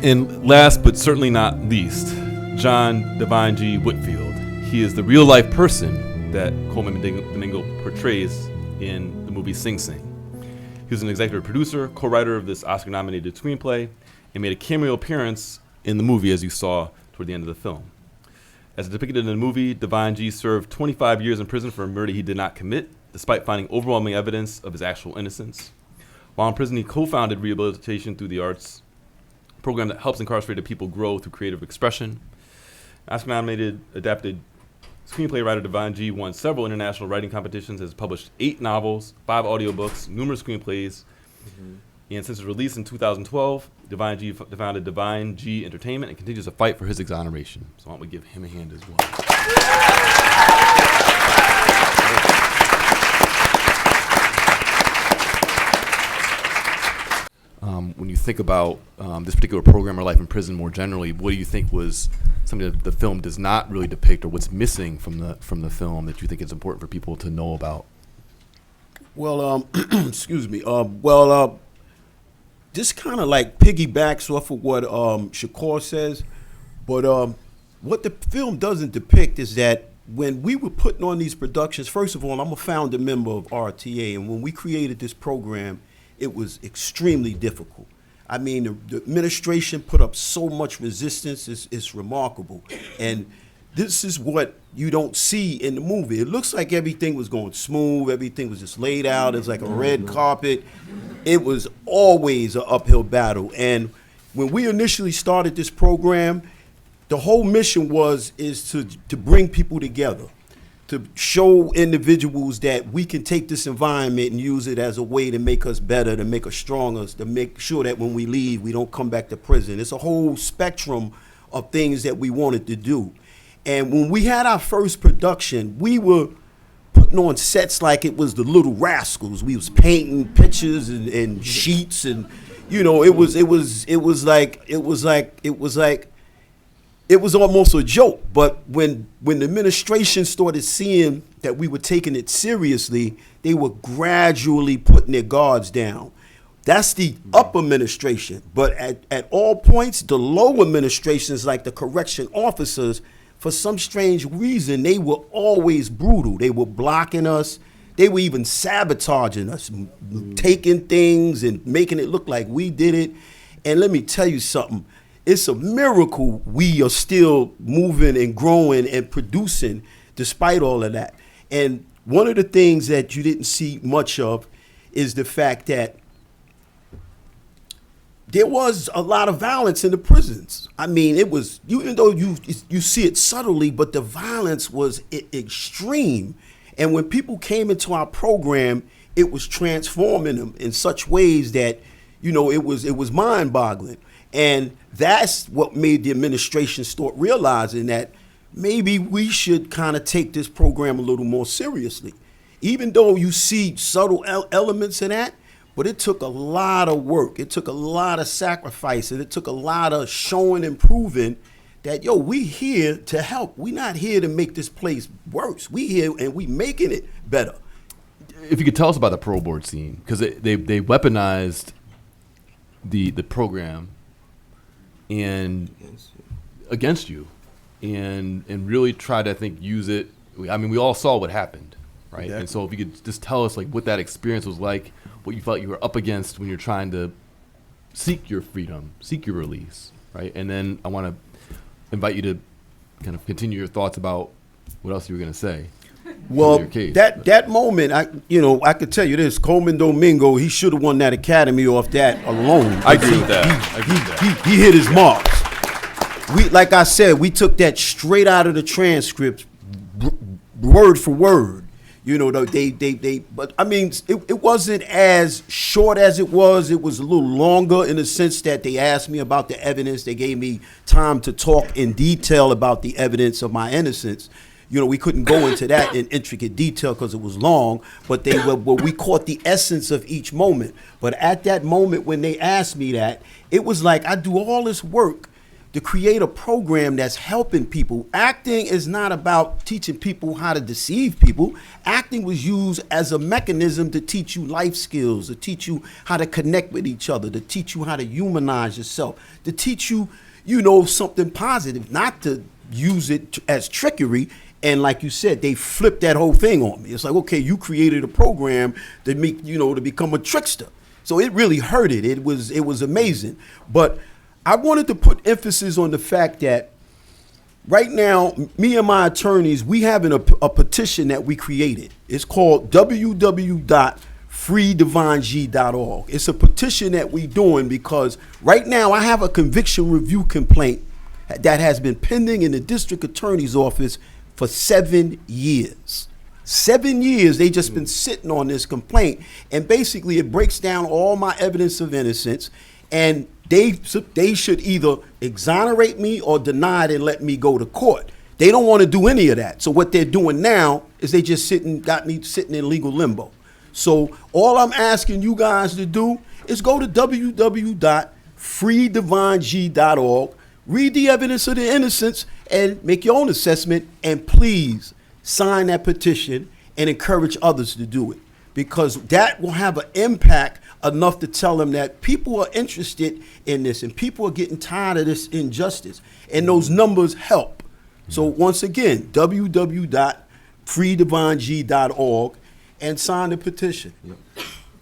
And last but certainly not least, John Divine G. Whitfield. He is the real-life person that Coleman Domingo portrays in the movie Sing Sing. He was an executive producer, co-writer of this Oscar-nominated screenplay, and made a cameo appearance in the movie, as you saw toward the end of the film. As depicted in the movie, Divine G served 25 years in prison for a murder he did not commit, despite finding overwhelming evidence of his actual innocence. While in prison, he co-founded Rehabilitation Through the Arts, a program that helps incarcerated people grow through creative expression. Oscar-nominated adapted screenplay writer Divine G won several international writing competitions, has published 8 novels, 5 audiobooks, numerous screenplays, and since its release in 2012, Divine G founded Divine G Entertainment and continues to fight for his exoneration. So why don't we give him a hand as well. When you think about this particular program or life in prison more generally, what do you think was something that the film does not really depict, or what's missing from the film that you think is important for people to know about? Well, excuse me. This kind of like piggybacks off of what Shakur says, but what the film doesn't depict is that when we were putting on these productions, first of all, I'm a founder member of RTA, and when we created this program, it was extremely difficult. I mean, the administration put up so much resistance, it's remarkable. And this is what you don't see in the movie. It looks like everything was going smooth, everything was just laid out, it's like a red carpet. It was always an uphill battle. And when we initially started this program, the whole mission is to bring people together, to show individuals that we can take this environment and use it as a way to make us better, to make us stronger, to make sure that when we leave, we don't come back to prison. It's a whole spectrum of things that we wanted to do. And when we had our first production, we were putting on sets like it was the Little Rascals. We was painting pictures and sheets, and you know, it was almost a joke. But when the administration started seeing that we were taking it seriously, they were gradually putting their guards down. That's the upper administration. But at all points, the lower administrations, like the correction officers, for some strange reason, they were always brutal. They were blocking us. They were even sabotaging us, taking things and making it look like we did it. And let me tell you something. It's a miracle we are still moving and growing and producing despite all of that. And one of the things that you didn't see much of is the fact that there was a lot of violence in the prisons. I mean, it was, even though you see it subtly, but the violence was extreme. And when people came into our program, it was transforming them in such ways that, you know, it was mind-boggling. And that's what made the administration start realizing that maybe we should kind of take this program a little more seriously. Even though you see subtle elements in that, but it took a lot of work. It took a lot of sacrifice, and it took a lot of showing and proving that, yo, we here to help. We not here to make this place worse. We here and we making it better. If you could tell us about the parole board scene, because they weaponized the program and against you, and really tried to, I think, use it. I mean, we all saw what happened, right? Exactly. And so if you could just tell us like what that experience was like, what you felt you were up against when you're trying to seek your freedom, seek your release, right? And then I want to invite you to kind of continue your thoughts about what else you were going to say. Well, that moment, I could tell you this: Coleman Domingo, he should have won that Academy off that alone. I agree with that. He hit his marks. Like I said, we took that straight out of the transcript, word for word. You know, but I mean, it wasn't as short as it was. It was a little longer in the sense that they asked me about the evidence. They gave me time to talk in detail about the evidence of my innocence. You know, we couldn't go into that in intricate detail because it was long, but we caught the essence of each moment. But at that moment when they asked me that, it was like I do all this work to create a program that's helping people. Acting is not about teaching people how to deceive people. Acting was used as a mechanism to teach you life skills, to teach you how to connect with each other, to teach you how to humanize yourself, to teach you, something positive, not to use it as trickery. And like you said, they flipped that whole thing on me. It's like, okay, you created a program to make, to become a trickster. So it really hurt it. It was amazing. But I wanted to put emphasis on the fact that right now, me and my attorneys, we have a petition that we created. It's called www.freedivang.org. It's a petition that we're doing because right now I have a conviction review complaint that has been pending in the district attorney's office for 7 years. 7 years, they just been sitting on this complaint. And basically it breaks down all my evidence of innocence, and they should either exonerate me or deny it and let me go to court. They don't want to do any of that. So what they're doing now is they just got me sitting in legal limbo. So all I'm asking you guys to do is go to www.freedivang.org, read the evidence of the innocence, and make your own assessment, and please sign that petition and encourage others to do it, because that will have an impact enough to tell them that people are interested in this and people are getting tired of this injustice, and those numbers help. So once again, www.freedivang.org, and sign the petition. Yep.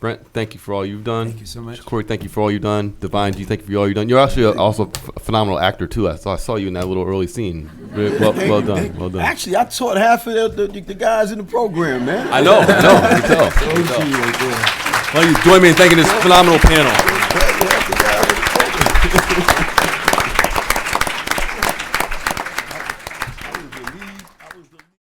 Brent, thank you for all you've done. Thank you so much. Corey, thank you for all you've done. Divine G, thank you for all you've done. You're actually also a phenomenal actor too. I saw you in that little early scene. Well done. Well done. Actually, I taught half of the guys in the program, man. I know. You can tell. Well, you join me in thanking this phenomenal panel.